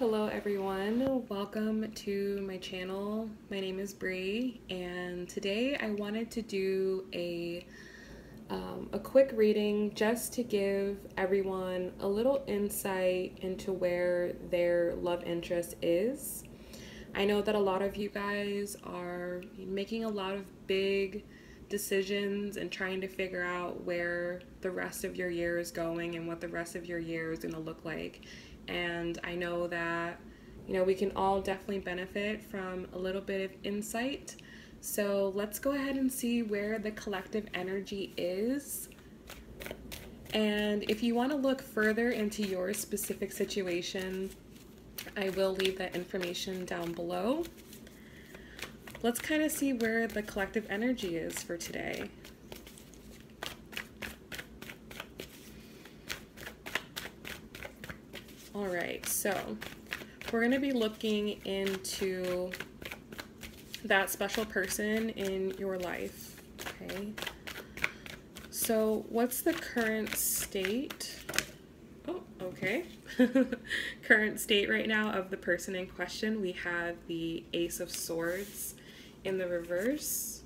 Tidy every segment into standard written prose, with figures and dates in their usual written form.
Hello everyone, welcome to my channel. My name is Bri, and today I wanted to do a quick reading just to give everyone a little insight into where their love interest is. I know that a lot of you guys are making a lot of big decisions and trying to figure out where the rest of your year is going and what the rest of your year is going to look like. And I know that, we can all definitely benefit from a little bit of insight. So let's go ahead and see where the collective energy is. And if you want to look further into your specific situation, I will leave that information down below. Let's kind of see where the collective energy is for today. All right, so we're going to be looking into that special person in your life, okay? So what's the current state? Oh, okay. Current state right now of the person in question. We have the Ace of Swords in the reverse,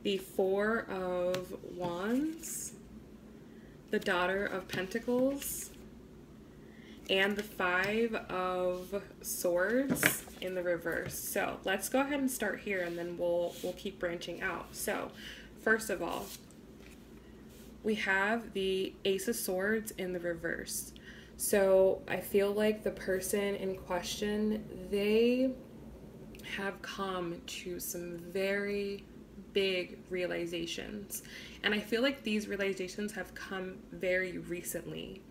the Four of Wands, the Daughter of Pentacles, and the Five of Swords in the reverse. So let's go ahead and start here, and then we'll keep branching out. So first of all, we have the Ace of Swords in the reverse. So I feel like the person in question, they have come to some very big realizations. And I feel like these realizations have come very recently.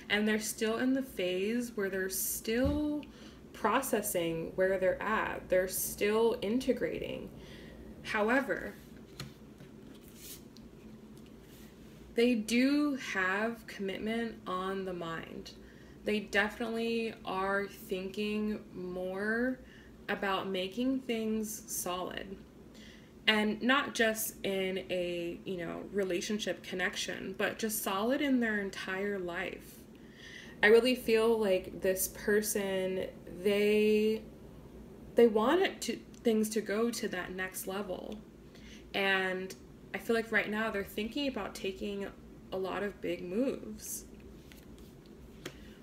And they're still in the phase where they're still processing where they're at. They're still integrating. However, they do have commitment on the mind. They definitely are thinking more about making things solid. And not just in a, relationship connection, but just solid in their entire life. I really feel like this person, they want things to go to that next level. And I feel like right now they're thinking about taking a lot of big moves.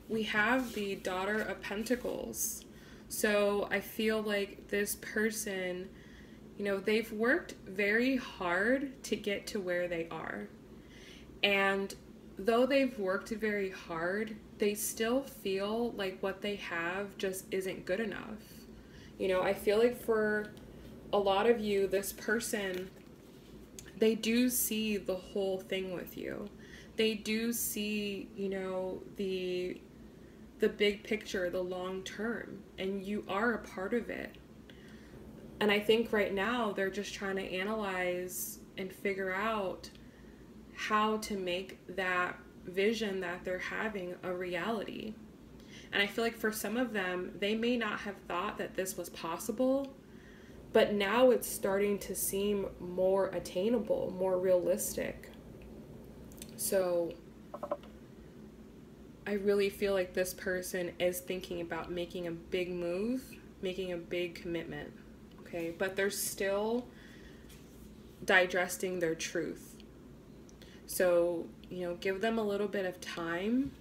We have the Daughter of Pentacles. So I feel like this person, they've worked very hard to get to where they are. And though they've worked very hard, they still feel like what they have just isn't good enough. I feel like for a lot of you, this person, they do see the whole thing with you. They do see, the big picture, the long term, and you are a part of it. And I think right now they're just trying to analyze and figure out how to make that vision that they're having a reality. And I feel like for some of them, they may not have thought that this was possible, but now it's starting to seem more attainable, more realistic. So I really feel like this person is thinking about making a big move, making a big commitment, okay? But they're still digesting their truth. So, give them a little bit of time.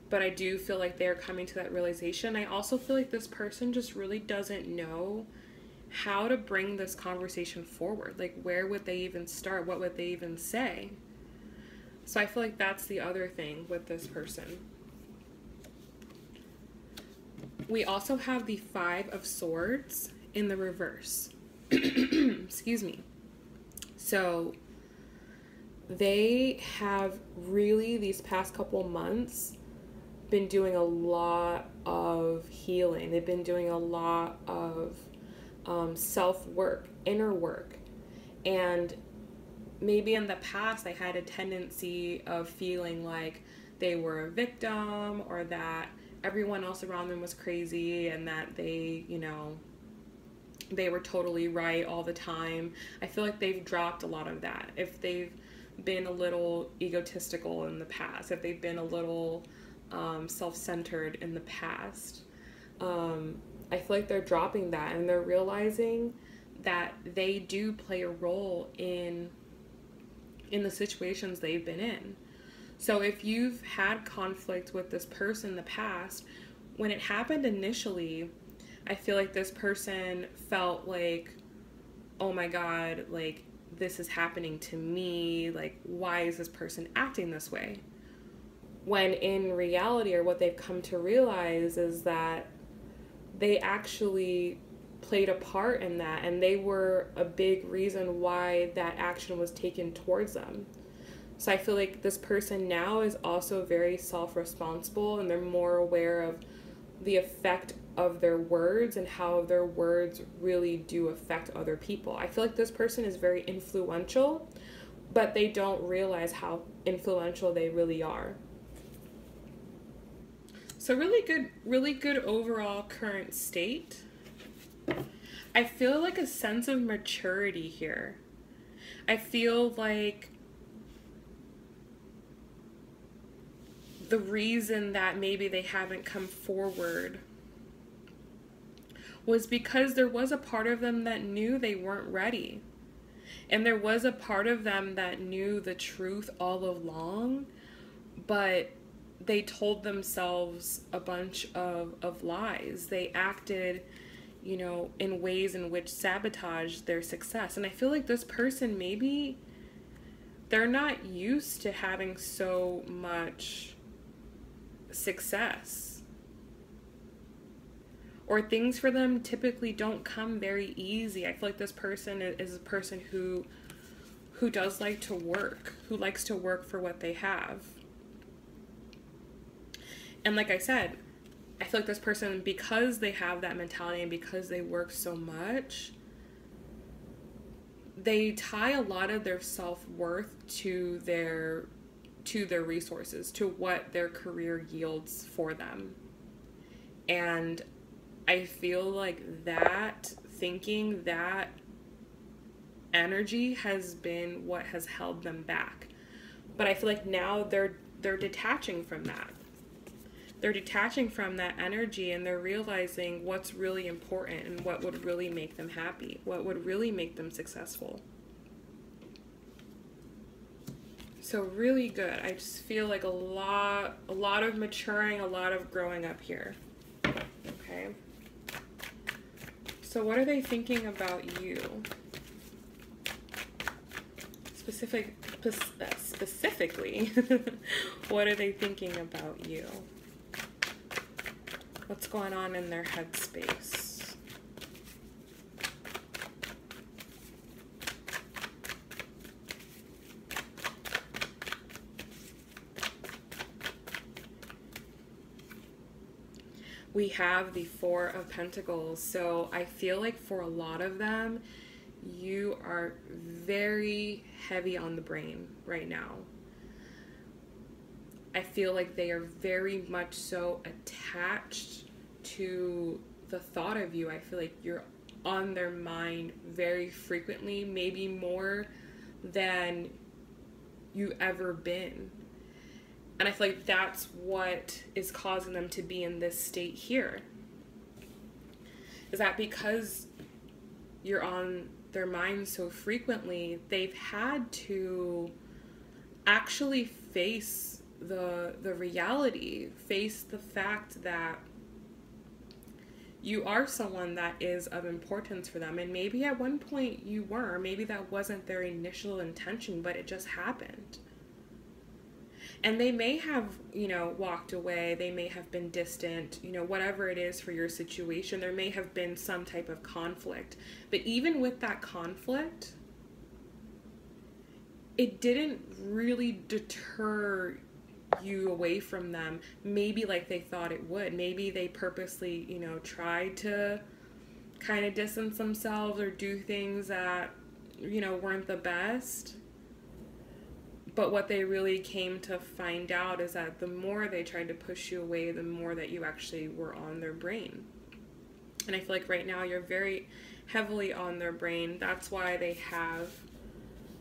But I do feel like they're coming to that realization. I also feel like this person just really doesn't know how to bring this conversation forward. Like, where would they even start? What would they even say? So I feel like that's the other thing with this person. We also have the Five of Swords in the reverse. Excuse me. So they have really, these past couple months, been doing a lot of healing. They've been doing a lot of self-work, inner work. And maybe in the past they had a tendency of feeling like they were a victim, or that everyone else around them was crazy, and that they, they were totally right all the time. I feel like they've dropped a lot of that. If they've been a little egotistical in the past, if they've been a little self-centered in the past. I feel like they're dropping that and they're realizing that they do play a role in the situations they've been in. So if you've had conflict with this person in the past, when it happened initially, I feel like this person felt like, oh my God, like this is happening to me. Like, why is this person acting this way? When in reality, or what they've come to realize, is that they actually played a part in that, and they were a big reason why that action was taken towards them. So I feel like this person now is also very self-responsible, and they're more aware of the effect of their words and how their words really do affect other people. I feel like this person is very influential, but they don't realize how influential they really are. So really good overall current state. I feel like a sense of maturity here. I feel like the reason that maybe they haven't come forward was because there was a part of them that knew they weren't ready. And there was a part of them that knew the truth all along, but they told themselves a bunch of lies. They acted, you know, in ways in which sabotaged their success. And I feel like this person, maybe they're not used to having so much success, or things for them typically don't come very easy. I feel like this person is a person who does like to work, who likes to work for what they have. And like I said, I feel like this person, because they have that mentality and because they work so much, they tie a lot of their self-worth to their resources, to what their career yields for them. And I feel like that thinking, that energy has been what has held them back. But I feel like now they're detaching from that. They're detaching from that energy, and they're realizing what's really important and what would really make them happy, what would really make them successful. So really good. I just feel like a lot of maturing, a lot of growing up here. Okay. So what are they thinking about you? Specifically, what are they thinking about you? What's going on in their headspace? We have the Four of Pentacles. So I feel like for a lot of them, you are very heavy on the brain right now. I feel like they are very much so attached to the thought of you. I feel like you're on their mind very frequently, maybe more than you ever been. And I feel like that's what is causing them to be in this state here. Is that because you're on their mind so frequently, they've had to actually face the reality, face the fact that you are someone that is of importance for them. And maybe at one point you were, maybe that wasn't their initial intention, but it just happened. And they may have, you know, walked away, they may have been distant, you know, whatever it is for your situation, there may have been some type of conflict. But even with that conflict, it didn't really deter you away from them, maybe like they thought it would. Maybe they purposely, you know, tried to kind of distance themselves or do things that, you know, weren't the best. But what they really came to find out is that the more they tried to push you away, the more that you actually were on their brain. And I feel like right now you're very heavily on their brain. That's why they have,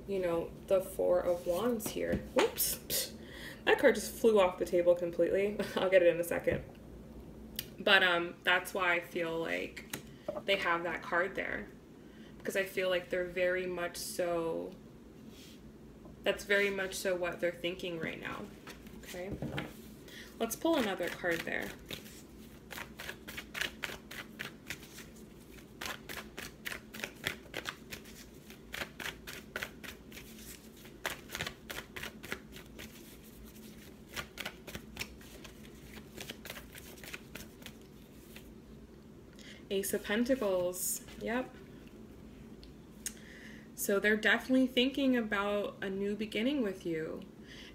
you know, the Four of Wands here. Whoops. That card just flew off the table completely. I'll get it in a second. But that's why I feel like they have that card there. Because I feel like they're very much so, that's very much so what they're thinking right now. Okay. Let's pull another card there. Ace of Pentacles. Yep. So they're definitely thinking about a new beginning with you.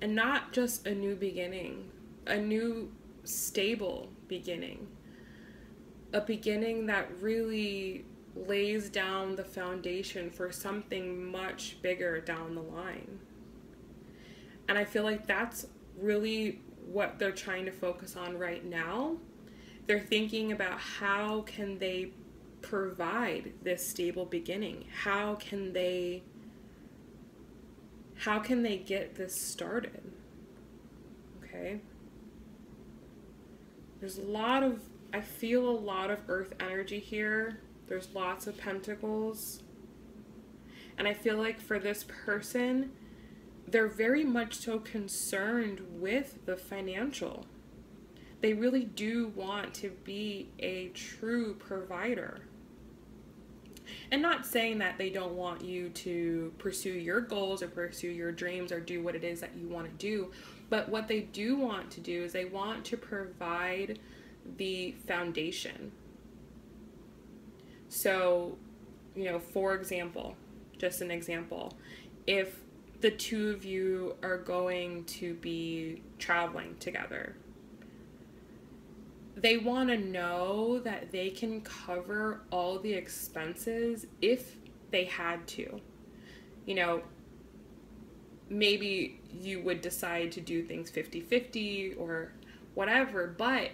And not just a new beginning, a new stable beginning. A beginning that really lays down the foundation for something much bigger down the line. And I feel like that's really what they're trying to focus on right now. They're thinking about how can they provide this stable beginning? How can they get this started? Okay. There's a lot of, I feel a lot of earth energy here. There's lots of pentacles. And I feel like for this person, they're very much so concerned with the financial. They really do want to be a true provider. And not saying that they don't want you to pursue your goals or pursue your dreams or do what it is that you want to do. But what they do want to do is they want to provide the foundation. So, you know, for example, just an example, if the two of you are going to be traveling together, they want to know that they can cover all the expenses if they had to. You know, maybe you would decide to do things 50-50 or whatever, but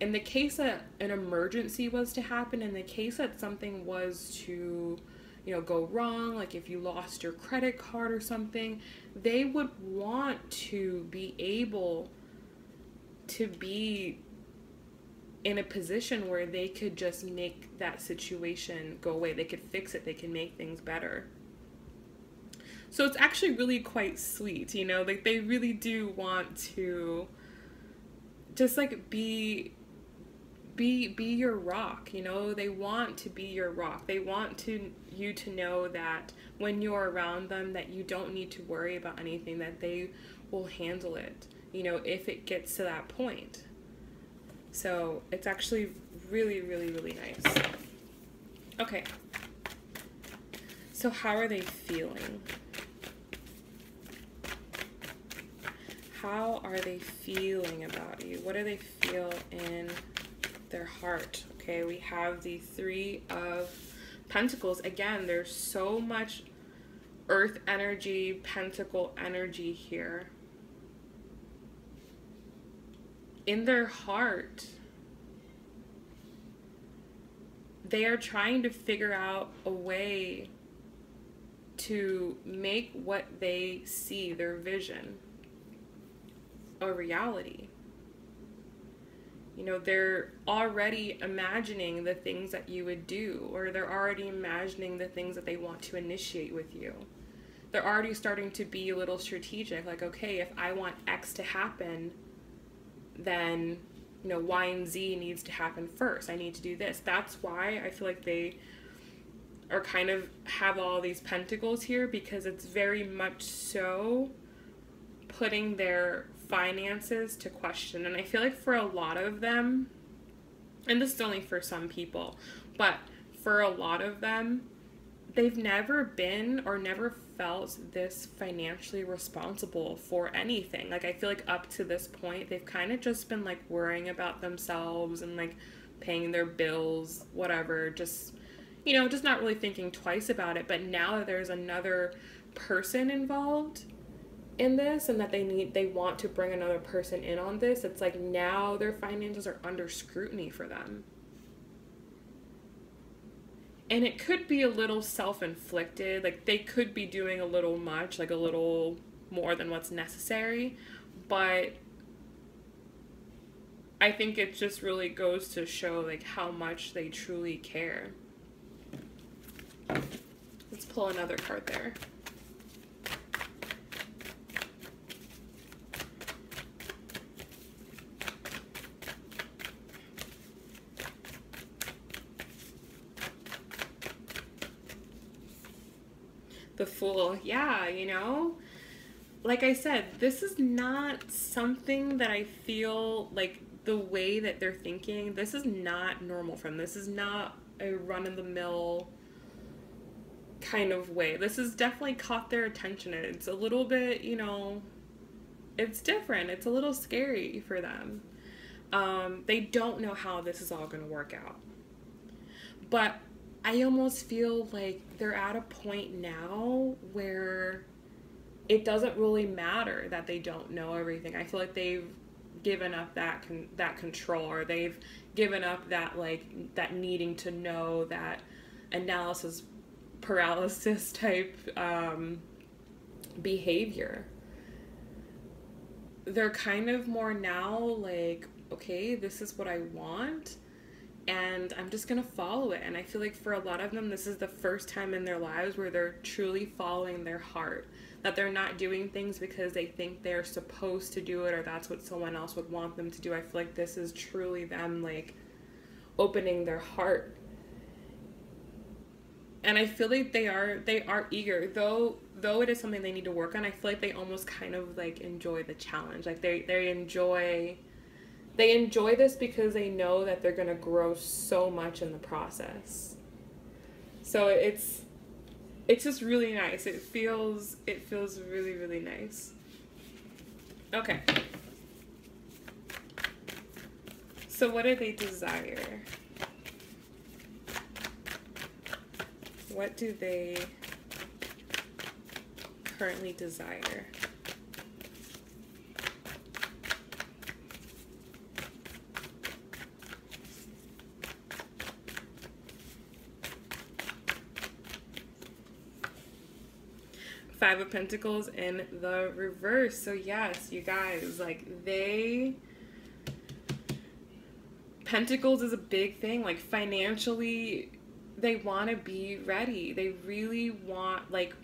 in the case that an emergency was to happen, in the case that something was to, you know, go wrong, like if you lost your credit card or something, they would want to be able to be in a position where they could just make that situation go away. They could fix it. They can make things better. So it's actually really quite sweet, you know, like they really do want to just like be your rock, you know. They want to be your rock. They want you to know that when you're around them that you don't need to worry about anything, that they will handle it, you know, if it gets to that point. So it's actually really, really, really nice. Okay. So how are they feeling? How are they feeling about you? What do they feel in their heart? Okay, we have the Three of Pentacles. Again, there's so much earth energy, pentacle energy here. In their heart, they are trying to figure out a way to make what they see, their vision, a reality. You know, they're already imagining the things that you would do, or they're already imagining the things that they want to initiate with you. They're already starting to be a little strategic, like, okay, if I want X to happen, then, you know, Y and Z needs to happen first. I need to do this. That's why I feel like they are kind of have all these pentacles here, because it's very much so putting their finances to question. And I feel like for a lot of them, and this is only for some people, but for a lot of them, they've never been or never felt this financially responsible for anything. Like, I feel like up to this point, they've kind of just been like worrying about themselves and like paying their bills, whatever, just, you know, just not really thinking twice about it. But now that there's another person involved in this, and that they want to bring another person in on this, it's like now their finances are under scrutiny for them. And it could be a little self-inflicted, like they could be doing a little much, like a little more than what's necessary, but I think it just really goes to show like how much they truly care. Let's pull another card there. The Fool. Yeah, you know, like I said, this is not something that I feel like the way that they're thinking. This is not normal for them. This is not a run-of-the-mill kind of way. This has definitely caught their attention. It's a little bit, you know, it's different. It's a little scary for them. They don't know how this is all going to work out. But I almost feel like they're at a point now where it doesn't really matter that they don't know everything. I feel like they've given up that control, or they've given up that like that needing to know, that analysis paralysis type behavior. They're kind of more now like, okay, this is what I want, and I'm just gonna follow it. And I feel like for a lot of them, this is the first time in their lives where they're truly following their heart, that they're not doing things because they think they're supposed to do it or that's what someone else would want them to do. I feel like this is truly them like opening their heart. And I feel like they are eager, though it is something they need to work on. I feel like they almost kind of like enjoy the challenge. Like they enjoy this because they know that they're going to grow so much in the process. So it's just really nice. It feels really, really nice. Okay. So what do they desire? What do they currently desire? Five of Pentacles in the reverse. So yes, you guys, like Pentacles is a big thing. Like financially, they want to be ready. They really want, like,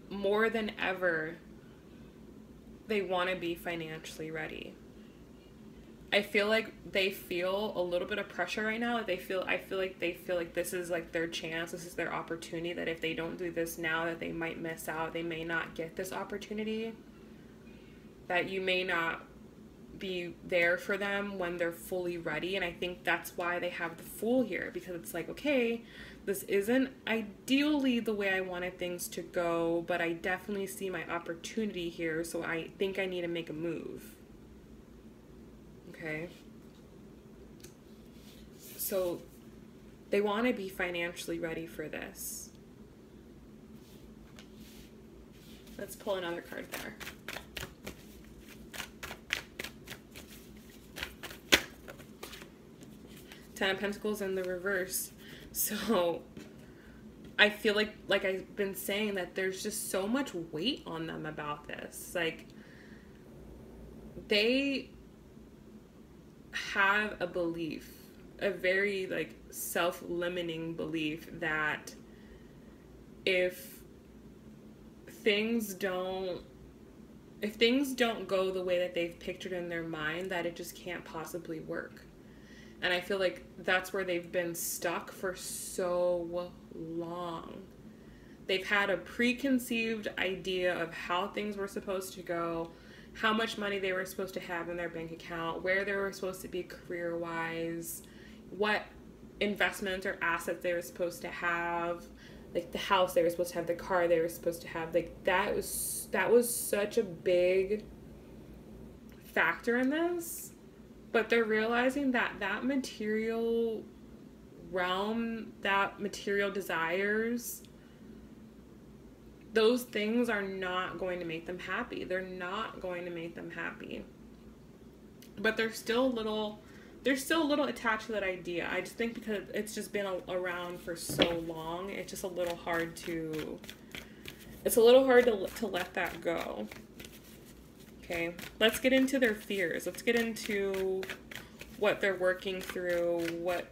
more than ever, they want to be financially ready. I feel like they feel a little bit of pressure right now. I feel like they feel like this is like their chance. This is their opportunity, that if they don't do this now, that they might miss out. They may not get this opportunity. That you may not be there for them when they're fully ready. And I think that's why they have the Fool here, because it's like, okay, this isn't ideally the way I wanted things to go, but I definitely see my opportunity here, so I think I need to make a move. Okay, so they want to be financially ready for this. Let's pull another card there. Ten of Pentacles in the reverse. So I feel like I've been saying, that there's just so much weight on them about this. Like, they have a belief, a very like self-limiting belief, that if things don't go the way that they've pictured in their mind, that it just can't possibly work. And I feel like that's where they've been stuck for so long. They've had a preconceived idea of how things were supposed to go, how much money they were supposed to have in their bank account, where they were supposed to be career-wise, what investments or assets they were supposed to have, like the house they were supposed to have, the car they were supposed to have. Like that was such a big factor in this. But they're realizing that that material realm, that material desires, those things are not going to make them happy. They're not going to make them happy. But they're still a little attached to that idea. I just think because it's just been around for so long, it's just a little hard to let that go. Okay, let's get into their fears. Let's get into what they're working through, what,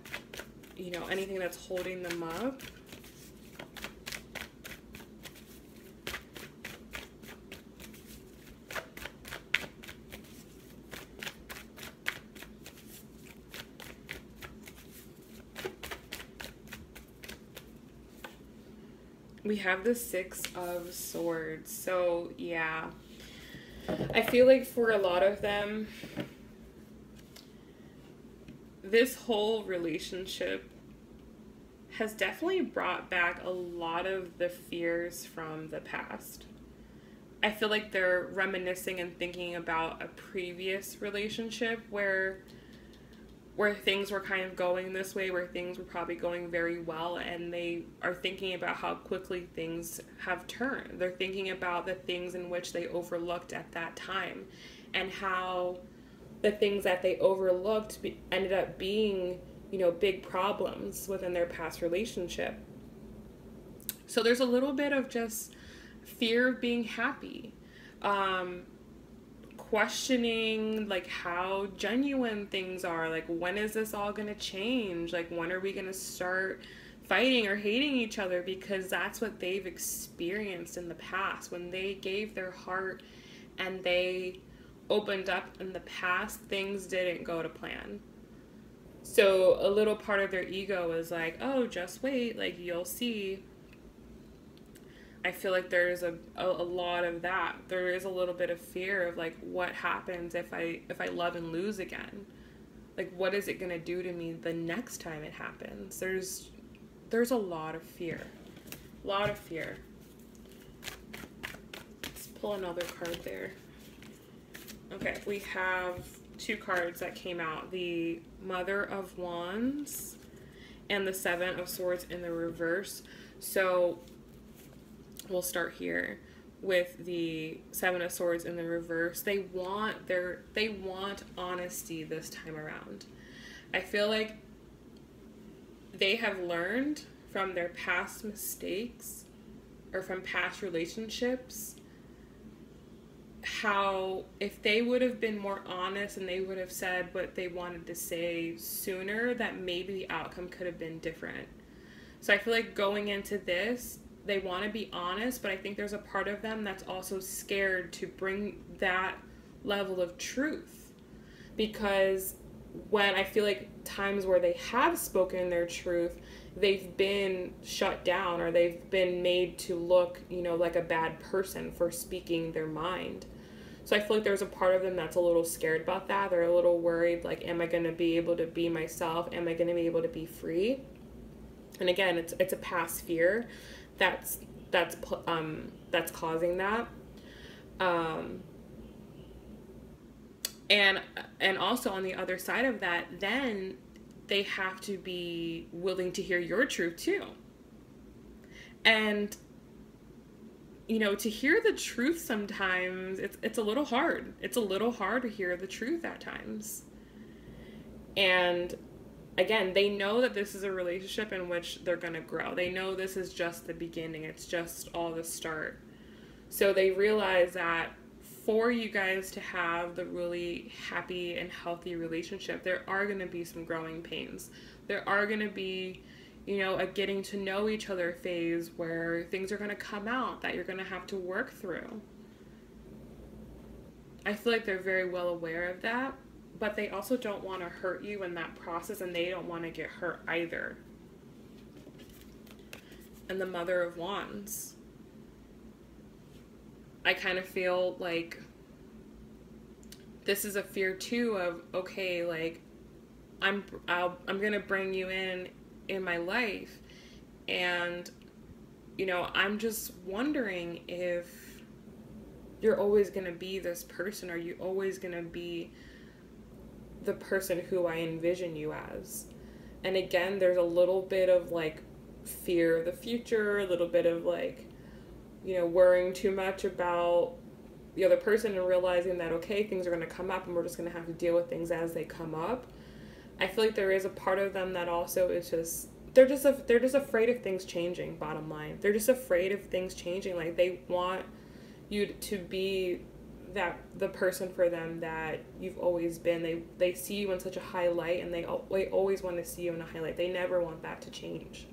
you know, anything that's holding them up. We have the Six of Swords. So, yeah. I feel like for a lot of them, this whole relationship has definitely brought back a lot of the fears from the past. I feel like they're reminiscing and thinking about a previous relationship where things were kind of going this way, where things were probably going very well, and they are thinking about how quickly things have turned. They're thinking about the things in which they overlooked at that time, and how the things that they overlooked ended up being, you know, big problems within their past relationship. So there's a little bit of just fear of being happy. Questioning like how genuine things are, like when is this all gonna change, like when are we gonna start fighting or hating each other, because that's what they've experienced in the past. When they gave their heart and they opened up in the past, things didn't go to plan. So a little part of their ego is like, oh, just wait, like you'll see. I feel like there's a lot of that. There is a little bit of fear of like, what happens if I love and lose again? Like, what is it gonna do to me the next time it happens? There's a lot of fear. A lot of fear. Let's pull another card there. Okay, we have two cards that came out. The Mother of Wands and the Seven of Swords in the reverse. So we'll start here with the Seven of Swords in the reverse. They want honesty this time around. I feel like they have learned from their past mistakes or from past relationships how if they would have been more honest and they would have said what they wanted to say sooner, that maybe the outcome could have been different. So I feel like going into this, they want to be honest, but I think there's a part of them that's also scared to bring that level of truth. Because when I feel like times where they have spoken their truth, they've been shut down or they've been made to look, you know, like a bad person for speaking their mind. So I feel like there's a part of them that's a little scared about that. They're a little worried, like, am I going to be able to be myself? Am I going to be able to be free? And again, it's a past fear that's causing that. And also on the other side of that, then they have to be willing to hear your truth too. And, you know, to hear the truth sometimes, it's a little hard. It's a little hard to hear the truth at times. And again, they know that this is a relationship in which they're going to grow. They know this is just the beginning. It's just all the start. So they realize that for you guys to have the really happy and healthy relationship, there are going to be some growing pains. There are going to be, you know, a getting to know each other phase where things are going to come out that you're going to have to work through. I feel like they're very well aware of that, but they also don't want to hurt you in that process, and they don't want to get hurt either. And the Mother of Wands. I kind of feel like this is a fear too of, okay, like I'm going to bring you in my life, and you know, I'm just wondering if you're always going to be this person. Are you always going to be the person who I envision you as? And again, there's a little bit of like fear of the future, a little bit of like, you know, worrying too much about the other person and realizing that, okay, things are going to come up and we're just going to have to deal with things as they come up. I feel like there is a part of them that also is just, they're just afraid of things changing, bottom line. They're just afraid of things changing. Like, they want you to be that the person for them that you've always been. They see you in such a high light, and they always want to see you in a highlight. They never want that to change.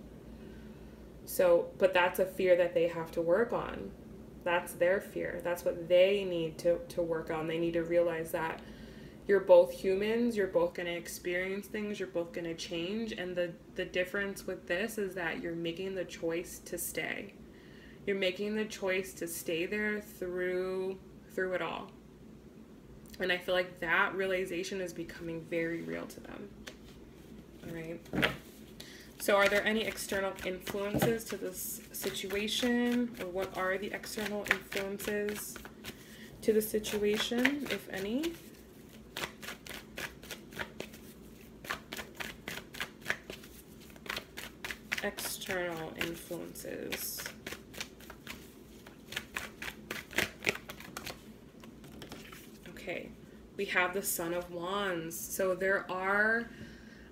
So, but that's a fear that they have to work on. That's their fear. That's what they need to work on. They need to realize that you're both humans, you're both going to experience things, you're both going to change, and the difference with this is that you're making the choice to stay. You're making the choice to stay there through it all. And I feel like that realization is becoming very real to them. All right. So are there any external influences to this situation? Or what are the external influences to the situation, if any? External influences. Okay, we have the Sun of Wands. So there are,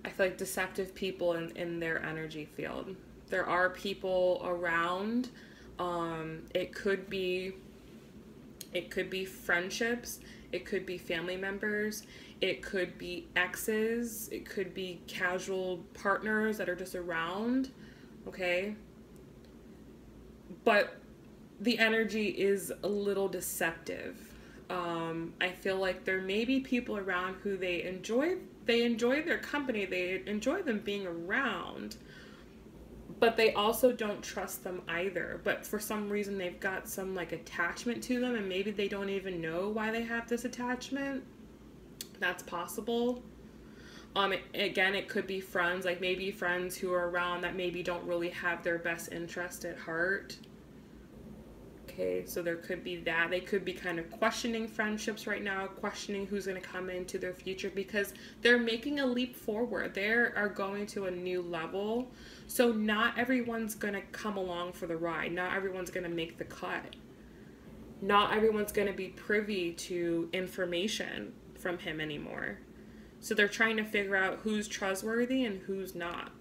I feel like, deceptive people in their energy field. There are people around. It could be friendships. It could be family members. It could be exes. It could be casual partners that are just around. Okay. But the energy is a little deceptive. I feel like there may be people around who they enjoy their company, they enjoy them being around, but they also don't trust them either. But for some reason they've got some like attachment to them, and maybe they don't even know why they have this attachment. That's possible. Again, it could be friends, like maybe friends who are around that maybe don't really have their best interest at heart. Okay, so there could be that. They could be kind of questioning friendships right now, questioning who's going to come into their future, because they're making a leap forward. They are going to a new level. So not everyone's going to come along for the ride. Not everyone's going to make the cut. Not everyone's going to be privy to information from him anymore. So they're trying to figure out who's trustworthy and who's not.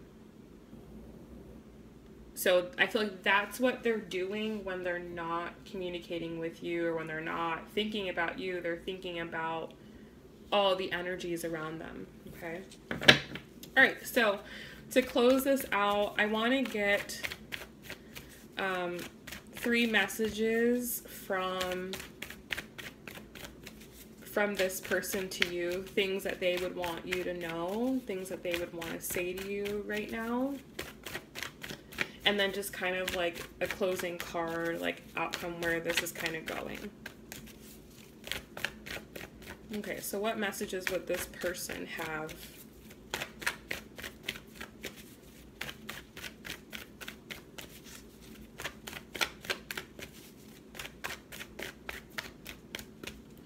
So I feel like that's what they're doing when they're not communicating with you, or when they're not thinking about you. They're thinking about all the energies around them. Okay. All right. So to close this out, I want to get 3 messages from this person to you, things that they would want you to know, things that they would want to say to you right now. And then just kind of like a closing card, like outcome where this is kind of going. Okay, so what messages would this person have?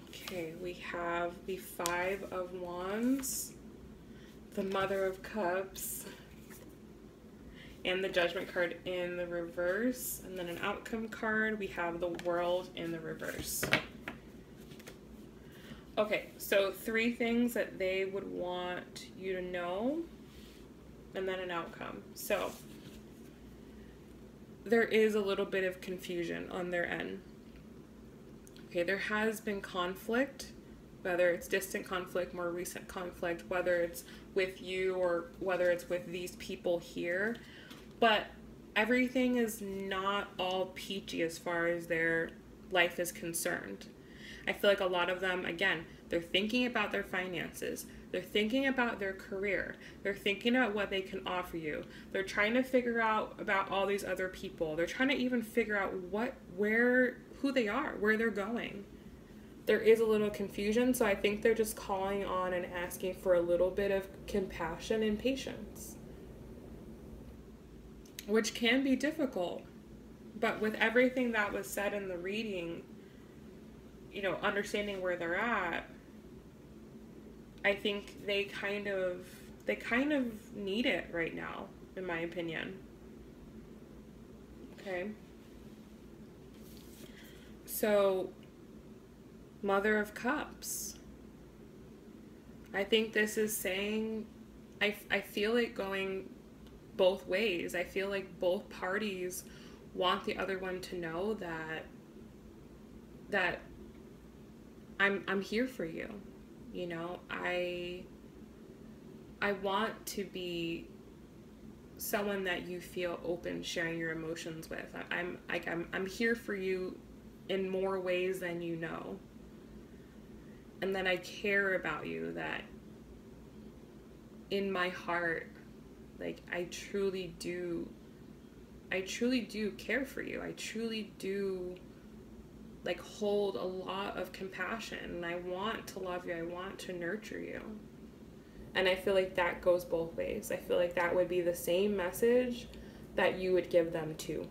Okay, we have the 5 of Wands, the Mother of Cups, and the Judgment card in the reverse. And then an outcome card, we have the World in the reverse. Okay, so 3 things that they would want you to know, and then an outcome. So there is a little bit of confusion on their end. Okay, there has been conflict, whether it's distant conflict, more recent conflict, whether it's with you or whether it's with these people here. But everything is not all peachy as far as their life is concerned. I feel like a lot of them, again, they're thinking about their finances. They're thinking about their career. They're thinking about what they can offer you. They're trying to figure out about all these other people. They're trying to even figure out who they are, where they're going. There is a little confusion, so I think they're just calling on and asking for a little bit of compassion and patience, which can be difficult. But with everything that was said in the reading, you know, understanding where they're at, I think they kind of need it right now, in my opinion. Okay. So, Mother of Cups. I think this is saying, I feel it going both ways. I feel like both parties want the other one to know that I'm here for you. You know, I want to be someone that you feel open sharing your emotions with. I'm here for you in more ways than you know. And that I care about you, that in my heart, like I truly do care for you. I truly do like hold a lot of compassion, and I want to love you. I want to nurture you. And I feel like that goes both ways. I feel like that would be the same message that you would give them too.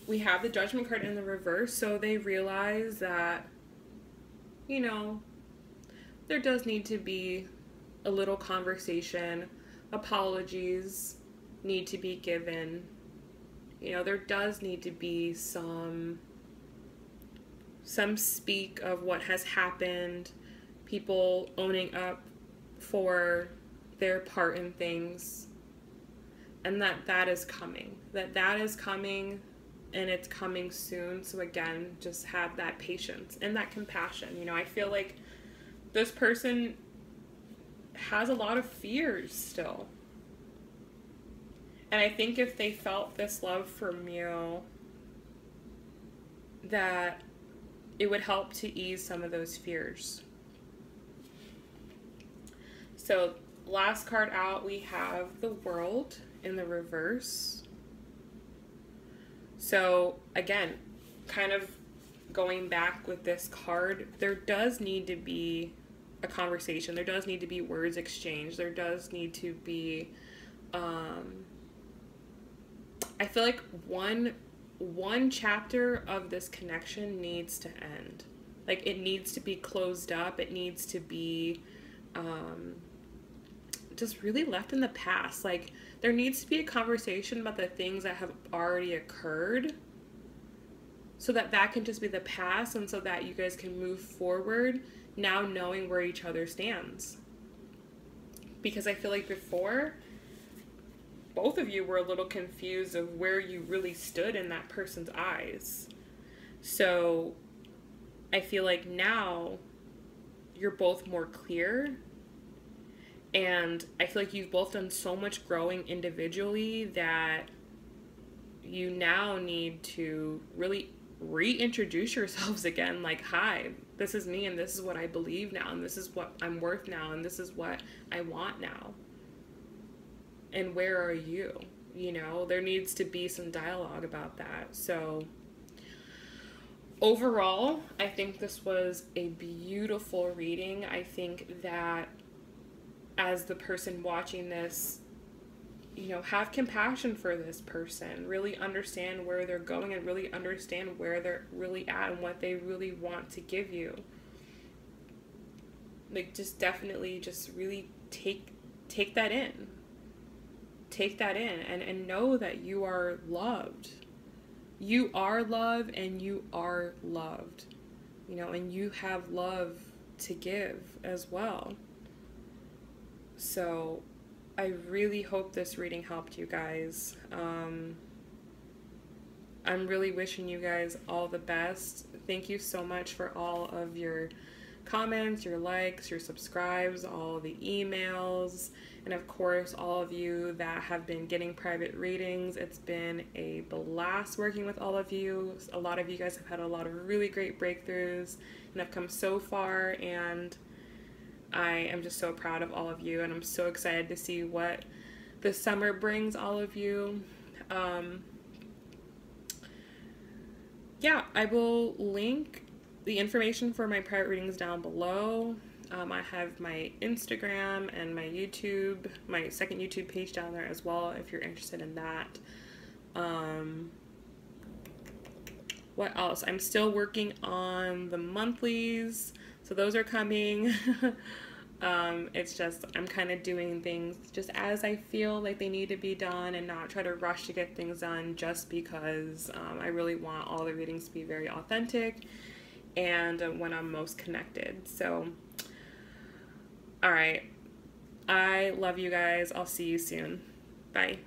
We have the Judgment card in the reverse, so they realize that, you know, there does need to be a little conversation. Apologies need to be given. You know, there does need to be some speak of what has happened, people owning up for their part in things, and that is coming. That is coming, and it's coming soon. So again, just have that patience and that compassion. You know, I feel like this person has a lot of fears still. And I think if they felt this love from you, that it would help to ease some of those fears. So last card out, we have the World in the reverse. So again, kind of going back with this card, there does need to be a conversation. There does need to be words exchanged. There does need to be, I feel like one chapter of this connection needs to end. Like, it needs to be closed up. It needs to be just really left in the past. Like, there needs to be a conversation about the things that have already occurred, so that can just be the past, and so that you guys can move forward now knowing where each other stands. Because I feel like before, both of you were a little confused of where you really stood in that person's eyes. So I feel like now you're both more clear, and I feel like you've both done so much growing individually that you now need to really reintroduce yourselves again. Like, hi, this is me, and this is what I believe now, and this is what I'm worth now, and this is what I want now. And where are you? You know, there needs to be some dialogue about that. So overall, I think this was a beautiful reading. I think that as the person watching this, you know, have compassion for this person, really understand where they're going, and really understand where they're really at and what they really want to give you. Like, just definitely just really take that in. Take that in, and know that you are loved. You are loved, and you are loved. You know, and you have love to give as well. So I really hope this reading helped you guys. I'm really wishing you guys all the best. Thank you so much for all of your comments, your likes, your subscribes, all the emails, and of course all of you that have been getting private readings. It's been a blast working with all of you. A lot of you guys have had a lot of really great breakthroughs and have come so far, and I am just so proud of all of you, and I'm so excited to see what the summer brings all of you. Yeah, I will link the information for my private readings down below. I have my Instagram and my YouTube, my second YouTube page down there as well, if you're interested in that. What else? I'm still working on the monthlies, so those are coming. It's just, I'm kind of doing things just as I feel like they need to be done, and not try to rush to get things done just because I really want all the readings to be very authentic and when I'm most connected. So, all right. I love you guys. I'll see you soon. Bye.